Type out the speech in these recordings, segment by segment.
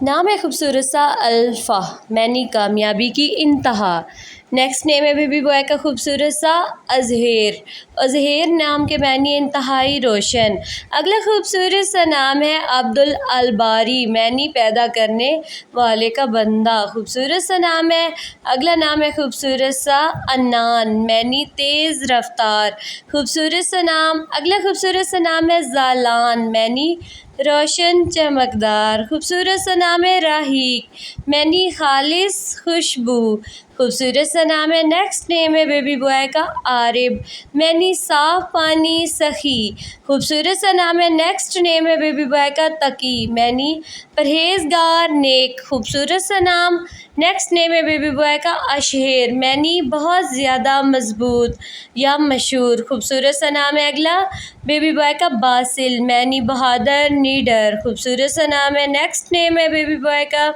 نام ہے خوبصورت سا الفا، معنی کامیابی کی انتہا۔ نیکسٹ نیم ہے بیبی بوائے کا خوبصورت سا ازہیر۔ ازہیر نام کے معنی انتہائی روشن۔ اگلا خوبصورت سا نام ہے عبدالباری، معنی پیدا کرنے والے کا بندہ۔ خوبصورت سا نام ہے۔ اگلا نام ہے خوبصورت سا عنان، معنی تیز رفتار۔ خوبصورت سا نام۔ اگلا خوبصورت سا نام ہے زالان، معنی روشن چمکدار۔ خوبصورت سا نام ہے راحیق، معنی خالص خوشبو۔ خوبصورت سا نام ہے۔ نیکسٹ نیم ہے بیبی بوائے کا عارب، معنی صاف پانی سخی۔ خوبصورت سا نام ہے۔ نیکسٹ نیم ہے بیبی بوائے کا تقی، معنی پرہیزگار نیک۔ خوبصورت سا نام۔ نیکسٹ نیم ہے بیبی بوائے کا اشہر، معنی بہت زیادہ مضبوط یا مشہور۔ خوبصورت سا نام ہے۔ اگلا بیبی بوائے کا باسل، معنی بہادر نیڈر۔ خوبصورت سا نام ہے۔ نیکسٹ نیم ہے بیبی بوائے کا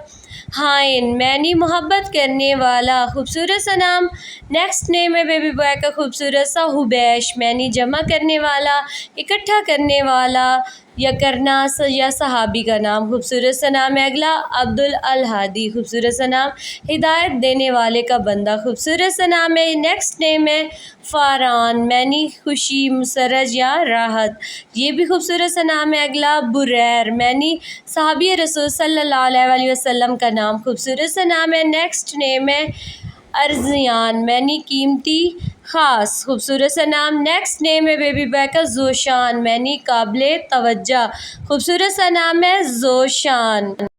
ہائن، معنی محبت کرنے والا۔ خوبصورت سا نام۔ نیکسٹ نیم ہے بیبی بوائے کا خوبصورت سا حبیش، معنی جمع کرنے والا، اکٹھا کرنے والا یا کرنا یا صحابی کا نام۔ خوبصورت سا نام ہے۔ اگلا عبدالہادی، خوبصورت سا نام ہدایت دینے والے کا بندہ۔ خوبصورت سا نام ہے۔ نیکسٹ نیم ہے فاران، معنی خوشی مسرت یا راحت، یہ بھی خوبصورت سا نام ہے۔ اگلا بریر، معنی صحابی رسول صلی اللہ علیہ وسلم کا نام۔ خوبصورت سا نام ہے۔ نیکسٹ نیم ہے ارزیان، معنی قیمتی خاص۔ خوبصورت سا نام۔ نیکسٹ نیم ہے بیبی بوائے کا ذوشان، معنی قابل توجہ۔ خوبصورت سا نام ہے ذوشان۔